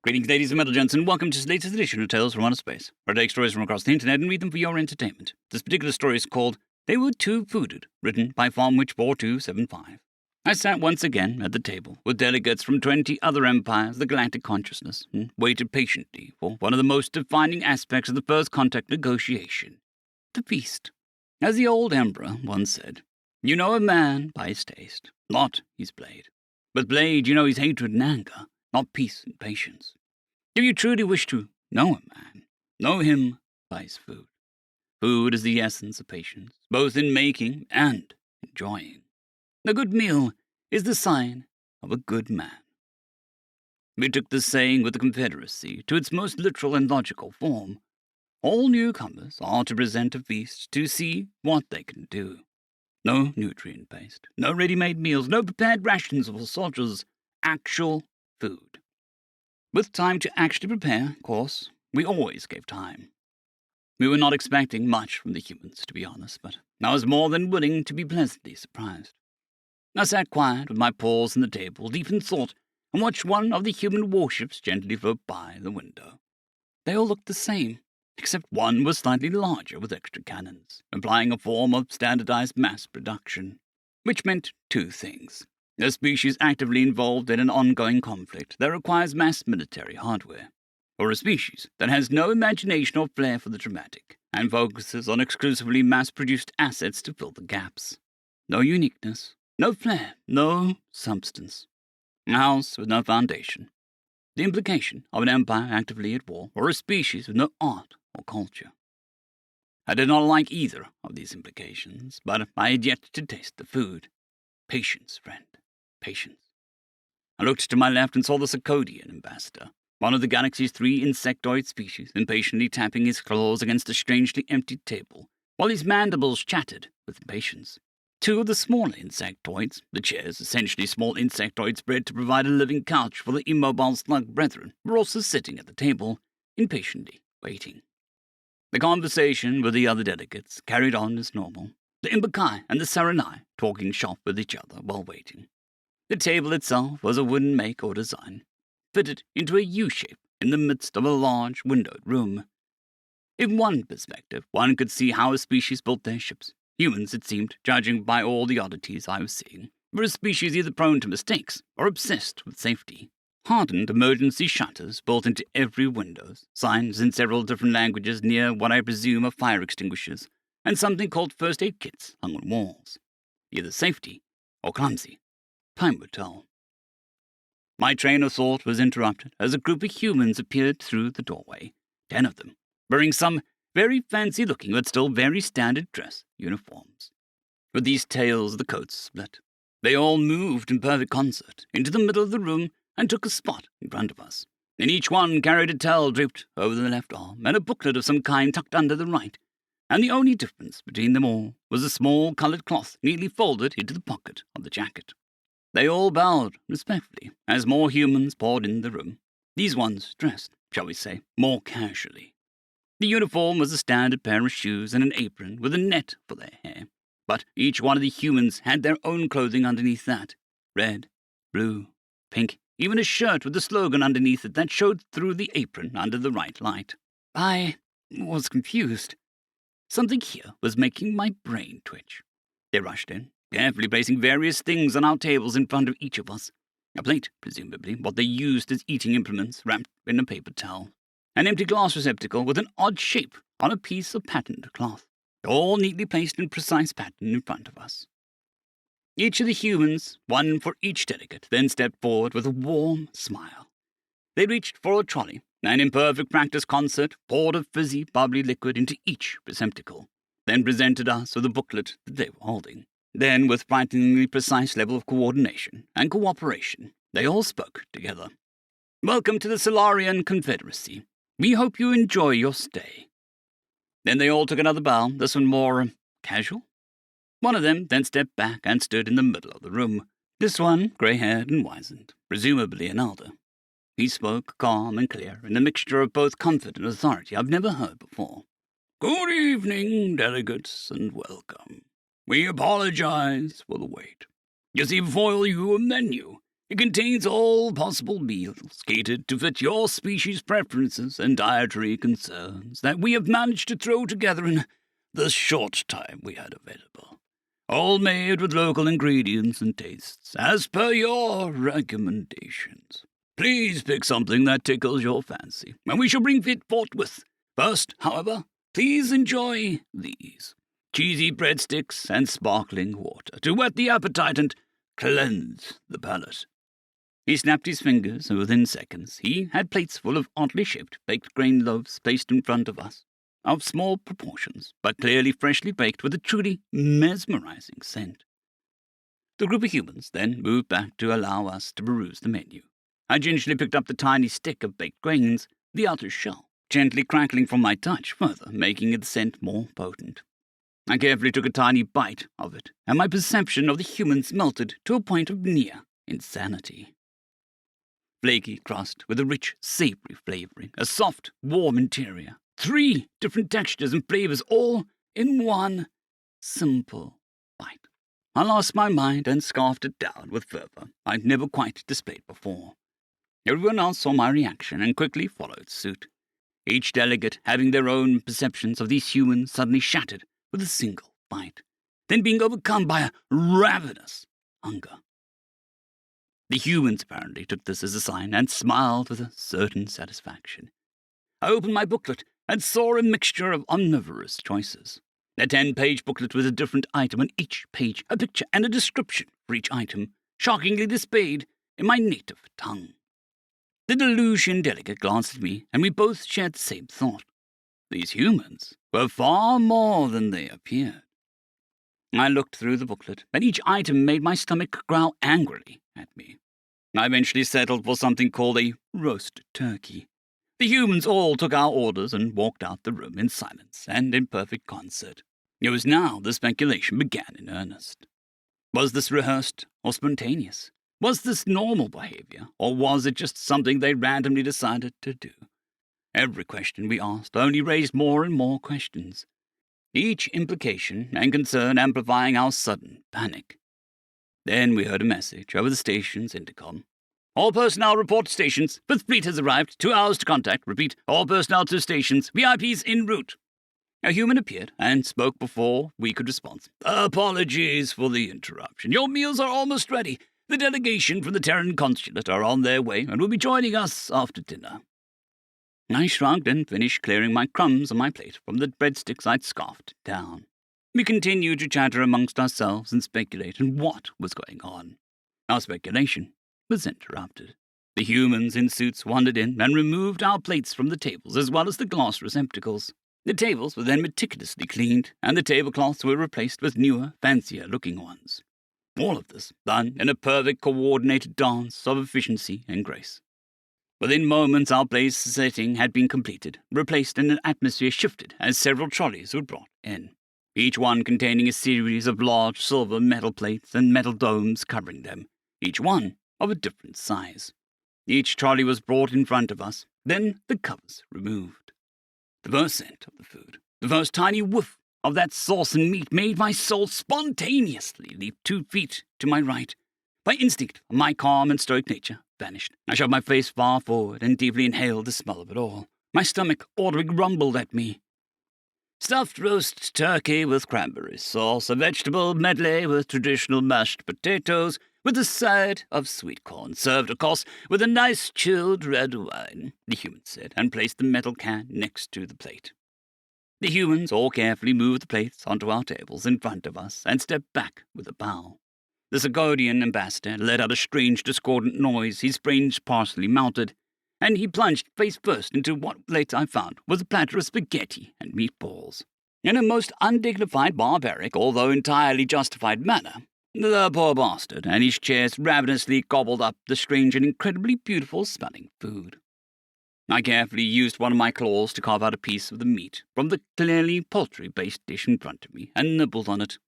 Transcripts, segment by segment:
Greetings, ladies and metal gents, and welcome to this latest edition of Tales from Outer Space, where I take stories from across the internet and read them for your entertainment. This particular story is called They Were Too Fooded, written by FarmWhich4275. I sat once again at the table with delegates from 20 other empires of the galactic consciousness and waited patiently for one of the most defining aspects of the first contact negotiation, the feast. As the old emperor once said, you know a man by his taste, not his blade. With blade you know his hatred and anger, not peace and patience. If you truly wish to know a man, know him by his food. Food is the essence of patience, both in making and enjoying. A good meal is the sign of a good man. We took this saying with the Confederacy to its most literal and logical form. All newcomers are to present a feast to see what they can do. No nutrient-based, no ready-made meals, no prepared rations for soldiers, actual food. With time to actually prepare, of course, we always gave time. We were not expecting much from the humans, to be honest, but I was more than willing to be pleasantly surprised. I sat quiet with my paws on the table, deep in thought, and watched one of the human warships gently float by the window. They all looked the same, except one was slightly larger with extra cannons, implying a form of standardized mass production, which meant two things. A species actively involved in an ongoing conflict that requires mass military hardware, or a species that has no imagination or flair for the dramatic and focuses on exclusively mass-produced assets to fill the gaps. No uniqueness, no flair, no substance. A house with no foundation. The implication of an empire actively at war, or a species with no art or culture. I did not like either of these implications, but I had yet to taste the food. Patience, friend. Patience. I looked to my left and saw the Sacodian ambassador, one of the galaxy's 3 insectoid species, impatiently tapping his claws against a strangely empty table, while his mandibles chattered with impatience. 2 of the smaller insectoids, the chairs, essentially small insectoids bred to provide a living couch for the immobile slug brethren, were also sitting at the table, impatiently waiting. The conversation with the other delegates carried on as normal, the Imbakai and the Saranai talking shop with each other while waiting. The table itself was a wooden make or design, fitted into a U-shape in the midst of a large windowed room. In one perspective, one could see how a species built their ships. Humans, it seemed, judging by all the oddities I was seeing, were a species either prone to mistakes or obsessed with safety. Hardened emergency shutters built into every window, signs in several different languages near what I presume are fire extinguishers, and something called first aid kits hung on walls. Either safety or clumsy. Time would tell. My train of thought was interrupted as a group of humans appeared through the doorway, 10 of them, wearing some very fancy-looking but still very standard dress uniforms. With these tails, the coats split. They all moved in perfect concert into the middle of the room and took a spot in front of us, and each one carried a towel draped over the left arm and a booklet of some kind tucked under the right, and the only difference between them all was a small coloured cloth neatly folded into the pocket of the jacket. They all bowed respectfully as more humans poured in the room, these ones dressed, shall we say, more casually. The uniform was a standard pair of shoes and an apron with a net for their hair, but each one of the humans had their own clothing underneath that. Red, blue, pink, even a shirt with a slogan underneath it that showed through the apron under the right light. I was confused. Something here was making my brain twitch. They rushed in, carefully placing various things on our tables in front of each of us. A plate, presumably, what they used as eating implements, wrapped in a paper towel. An empty glass receptacle with an odd shape on a piece of patterned cloth, all neatly placed in precise pattern in front of us. Each of the humans, one for each delegate, then stepped forward with a warm smile. They reached for a trolley, and in perfect practice concert poured a fizzy, bubbly liquid into each receptacle, then presented us with a booklet that they were holding. Then, with frighteningly precise level of coordination and cooperation, they all spoke together. Welcome to the Solarian Confederacy. We hope you enjoy your stay. Then they all took another bow, this one more casual. One of them then stepped back and stood in the middle of the room. This one, grey-haired and wizened, presumably an elder. He spoke calm and clear in a mixture of both comfort and authority I've never heard before. Good evening, delegates, and welcome. We apologize for the wait. You see before you a menu, It contains all possible meals catered to fit your species' preferences and dietary concerns that we have managed to throw together in the short time we had available, all made with local ingredients and tastes, as per your recommendations. Please pick something that tickles your fancy, and we shall bring it forthwith. First, however, please enjoy these cheesy breadsticks and sparkling water to whet the appetite and cleanse the palate. He snapped his fingers, and within seconds he had plates full of oddly shaped baked grain loaves placed in front of us, of small proportions, but clearly freshly baked with a truly mesmerizing scent. The group of humans then moved back to allow us to peruse the menu. I gingerly picked up the tiny stick of baked grains, the outer shell, gently crackling from my touch, further making its scent more potent. I carefully took a tiny bite of it, and my perception of the humans melted to a point of near insanity. Flaky crust with a rich, savory flavoring, a soft, warm interior, 3 different textures and flavors all in one simple bite. I lost my mind and scarfed it down with fervor I'd never quite displayed before. Everyone else saw my reaction and quickly followed suit, each delegate having their own perceptions of these humans suddenly shattered with a single bite, then being overcome by a ravenous hunger. The humans apparently took this as a sign and smiled with a certain satisfaction. I opened my booklet and saw a mixture of omnivorous choices. A 10-page booklet with a different item on each page, a picture and a description for each item, shockingly displayed in my native tongue. The Delusion delegate glanced at me, and we both shared the same thought. These humans were far more than they appeared. I looked through the booklet, and each item made my stomach growl angrily at me. I eventually settled for something called a roast turkey. The humans all took our orders and walked out the room in silence and in perfect concert. It was now the speculation began in earnest. Was this rehearsed or spontaneous? Was this normal behavior, or was it just something they randomly decided to do? Every question we asked only raised more and more questions, each implication and concern amplifying our sudden panic. Then we heard a message over the station's intercom. All personnel report to stations. 5th Fleet has arrived. 2 hours to contact. Repeat, all personnel to stations. VIPs en route. A human appeared and spoke before we could respond. Apologies for the interruption. Your meals are almost ready. The delegation from the Terran Consulate are on their way and will be joining us after dinner. I shrugged and finished clearing my crumbs on my plate from the breadsticks I'd scarfed down. We continued to chatter amongst ourselves and speculate on what was going on. Our speculation was interrupted. The humans in suits wandered in and removed our plates from the tables as well as the glass receptacles. The tables were then meticulously cleaned, and the tablecloths were replaced with newer, fancier-looking ones. All of this done in a perfect coordinated dance of efficiency and grace. Within moments our place setting had been completed, replaced, and an atmosphere shifted as several trolleys were brought in, each one containing a series of large silver metal plates and metal domes covering them, each one of a different size. Each trolley was brought in front of us, then the covers removed. The first scent of the food, the first tiny whiff of that sauce and meat made my soul spontaneously leap 2 feet to my right. By instinct, my calm and stoic nature vanished. I shoved my face far forward and deeply inhaled the smell of it all. My stomach ordering rumbled at me. Stuffed roast turkey with cranberry sauce, a vegetable medley with traditional mashed potatoes, with a side of sweet corn, served, of course, with a nice chilled red wine, the human said, and placed the metal can next to the plate. The humans all carefully moved the plates onto our tables in front of us and stepped back with a bow. The Zagodian ambassador let out a strange, discordant noise, his brains partially melted, and he plunged face first into what later I found was a platter of spaghetti and meatballs. In a most undignified, barbaric, although entirely justified manner, the poor bastard and his chest ravenously gobbled up the strange and incredibly beautiful-smelling food. I carefully used one of my claws to carve out a piece of the meat from the clearly poultry-based dish in front of me and nibbled on it.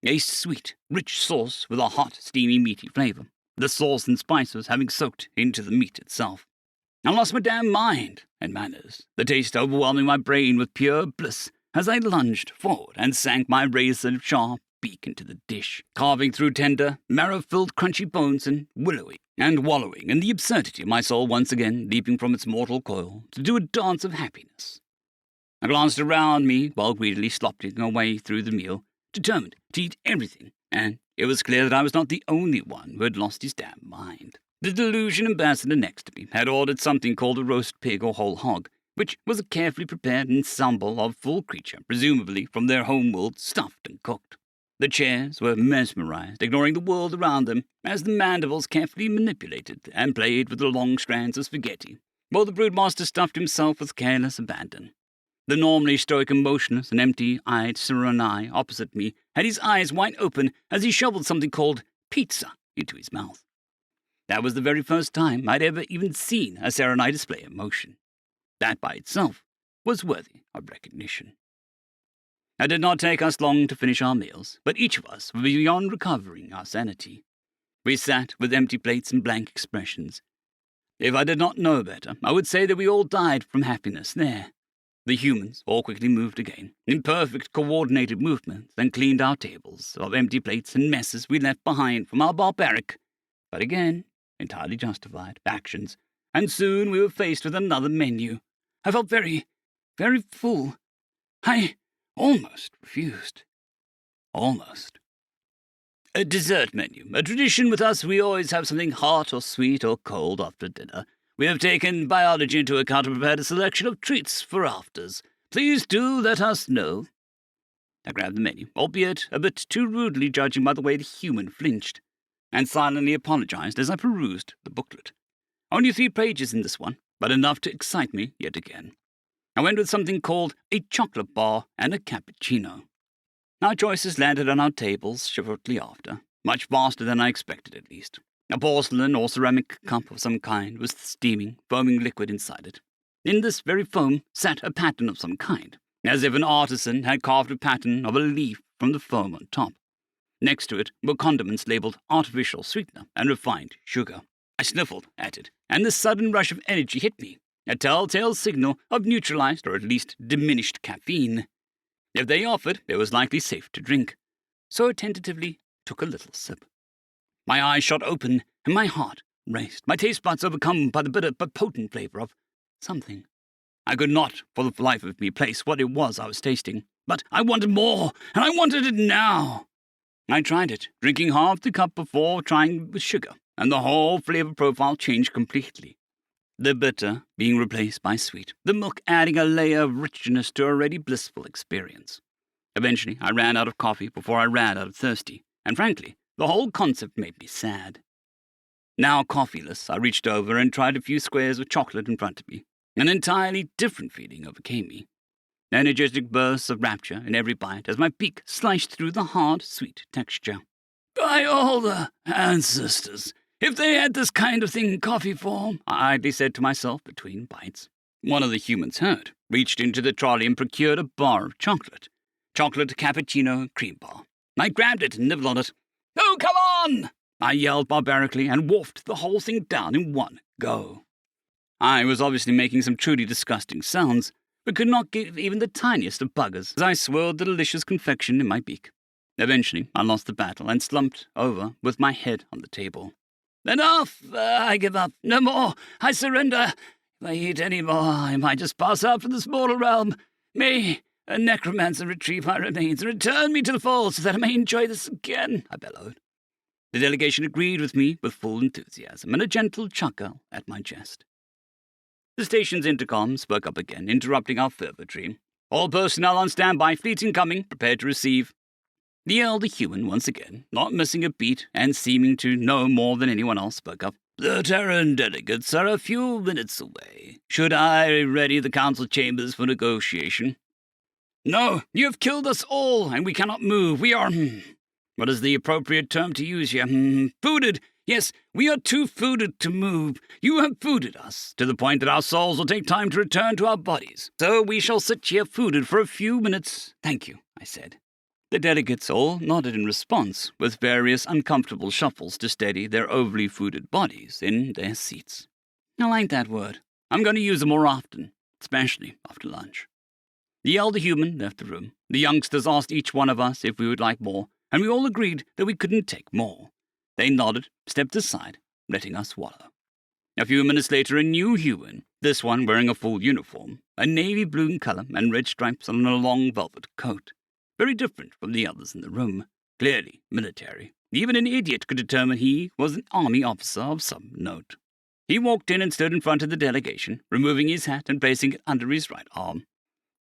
A sweet, rich sauce with a hot, steamy, meaty flavor, the sauce and spices having soaked into the meat itself. I lost my damn mind and manners, the taste overwhelming my brain with pure bliss as I lunged forward and sank my razor-sharp, beak into the dish, carving through tender, marrow-filled crunchy bones and wallowing in the absurdity of my soul once again leaping from its mortal coil to do a dance of happiness. I glanced around me while greedily slopping away through the meal, determined to eat everything, and it was clear that I was not the only one who had lost his damn mind. The delusion ambassador next to me had ordered something called a roast pig or whole hog, which was a carefully prepared ensemble of full creature, presumably from their homeworld, stuffed and cooked. The chairs were mesmerized, ignoring the world around them, as the mandibles carefully manipulated and played with the long strands of spaghetti, while the broodmaster stuffed himself with careless abandon. The normally stoic and motionless and empty-eyed Serenai opposite me had his eyes wide open as he shoveled something called pizza into his mouth. That was the very first time I'd ever even seen a Serenai display emotion. That by itself was worthy of recognition. It did not take us long to finish our meals, but each of us was beyond recovering our sanity. We sat with empty plates and blank expressions. If I did not know better, I would say that we all died from happiness there. The humans all quickly moved again, in perfect coordinated movements, and cleaned our tables of empty plates and messes we left behind from our barbaric, but again, entirely justified, actions, and soon we were faced with another menu. I felt very, very full. I almost refused. Almost. A dessert menu. A tradition with us, we always have something hot or sweet or cold after dinner. We have taken biology into account and prepared a selection of treats for afters. Please do let us know. I grabbed the menu, albeit a bit too rudely judging by the way the human flinched, and silently apologized as I perused the booklet. Only 3 pages in this one, but enough to excite me yet again. I went with something called a chocolate bar and a cappuccino. Our choices landed on our tables shortly after, much faster than I expected at least. A porcelain or ceramic cup of some kind with steaming, foaming liquid inside it. In this very foam sat a pattern of some kind, as if an artisan had carved a pattern of a leaf from the foam on top. Next to it were condiments labeled artificial sweetener and refined sugar. I sniffled at it, and the sudden rush of energy hit me, a telltale signal of neutralized or at least diminished caffeine. If they offered, it was likely safe to drink, so I tentatively took a little sip. My eyes shot open, and my heart raced, my taste buds overcome by the bitter but potent flavor of something. I could not, for the life of me, place what it was I was tasting, but I wanted more, and I wanted it now. I tried it, drinking half the cup before trying with sugar, and the whole flavor profile changed completely. The bitter being replaced by sweet, the milk adding a layer of richness to an already blissful experience. Eventually, I ran out of coffee before I ran out of thirsty, and frankly, the whole concept made me sad. Now coffeeless, I reached over and tried a few squares of chocolate in front of me. An entirely different feeling overcame me. Energetic bursts of rapture in every bite as my beak sliced through the hard, sweet texture. By all the ancestors, if they had this kind of thing in coffee form, I idly said to myself between bites. One of the humans heard, reached into the trolley and procured a bar of chocolate. Chocolate cappuccino cream bar. I grabbed it and nibbled on it. Oh, come on! I yelled barbarically and wolfed the whole thing down in one go. I was obviously making some truly disgusting sounds, but could not give even the tiniest of buggers as I swirled the delicious confection in my beak. Eventually, I lost the battle and slumped over with my head on the table. Enough! I give up. No more. I surrender. If I eat any more, I might just pass out from this mortal realm. May a necromancer retrieve my remains and return me to the fold so that I may enjoy this again, I bellowed. The delegation agreed with me with full enthusiasm and a gentle chuckle at my jest. The station's intercom spoke up again, interrupting our fervour-tree. All personnel on standby, fleet incoming, prepared to receive. The elder human, once again, not missing a beat and seeming to know more than anyone else, spoke up. The Terran delegates are a few minutes away. Should I ready the council chambers for negotiation? No, you have killed us all, and we cannot move. We are, what is the appropriate term to use here? Fooded. Yes, we are too fooded to move. You have fooded us, to the point that our souls will take time to return to our bodies. So we shall sit here fooded for a few minutes. Thank you, I said. The delegates all nodded in response, with various uncomfortable shuffles to steady their overly fooded bodies in their seats. I like that word. I'm going to use it more often, especially after lunch. The elder human left the room. The youngsters asked each one of us if we would like more, and we all agreed that we couldn't take more. They nodded, stepped aside, letting us swallow. A few minutes later, a new human, this one wearing a full uniform, a navy blue in color and red stripes on a long velvet coat. Very different from the others in the room. Clearly military. Even an idiot could determine he was an army officer of some note. He walked in and stood in front of the delegation, removing his hat and placing it under his right arm.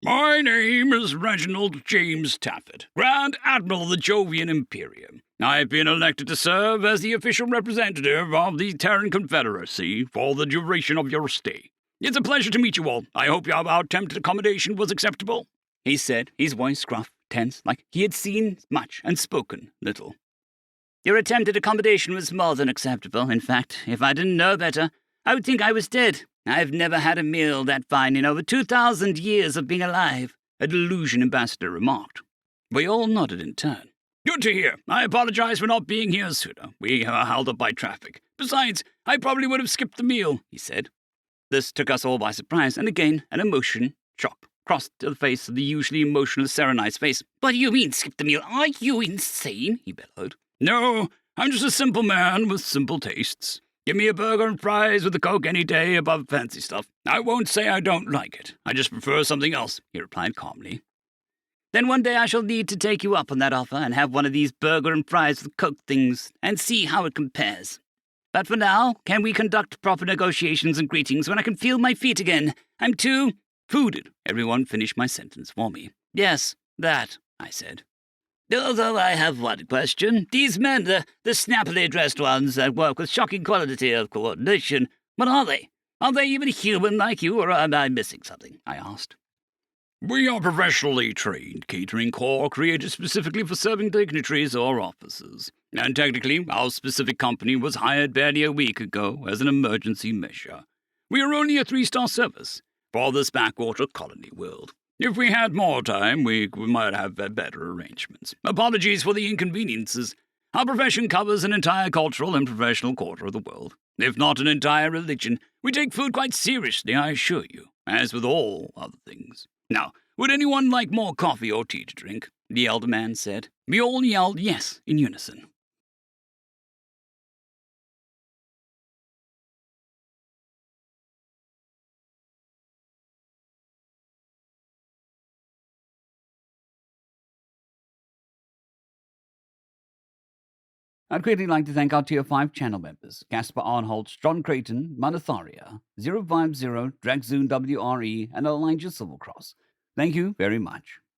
"My name is Reginald James Taffet, Grand Admiral of the Jovian Imperium. I have been elected to serve as the official representative of the Terran Confederacy for the duration of your stay. It's a pleasure to meet you all. I hope our attempted accommodation was acceptable," he said, his voice gruff, tense, like he had seen much and spoken little. "Your attempted accommodation was more than acceptable. In fact, if I didn't know better, I would think I was dead. I've never had a meal that fine in over 2,000 years of being alive," a Delusion ambassador remarked. We all nodded in turn. "Good to hear. I apologize for not being here sooner. We were held up by traffic. Besides, I probably would have skipped the meal," he said. This took us all by surprise, and again an emotion, shock, crossed the face of the usually emotionless Serenite's face. "What do you mean, skip the meal? Are you insane?" he bellowed. "No, I'm just a simple man with simple tastes. Give me a burger and fries with a Coke any day above fancy stuff. I won't say I don't like it. I just prefer something else," he replied calmly. "Then one day I shall need to take you up on that offer and have one of these burger and fries with Coke things and see how it compares. But for now, can we conduct proper negotiations and greetings when I can feel my feet again? I'm too fooded." Everyone finished my sentence for me. "Yes, that," I said. "Although I have one question. These men, the snappily dressed ones that work with shocking quality of coordination, what are they? Are they even human like you, or am I missing something?" I asked. "We are professionally trained catering corps created specifically for serving dignitaries or officers. And technically, our specific company was hired barely a week ago as an emergency measure. We are only a 3-star service for this backwater colony world. If we had more time, we might have better arrangements. Apologies for the inconveniences. Our profession covers an entire cultural and professional quarter of the world, if not an entire religion. We take food quite seriously, I assure you, as with all other things. Now, would anyone like more coffee or tea to drink?" the elder man said. We all yelled yes in unison. I'd greatly like to thank our Tier 5 channel members, Caspar Arnholtz, John Creighton, Manatharia, 050, Dragzoon WRE, and Elijah Silvercross. Thank you very much.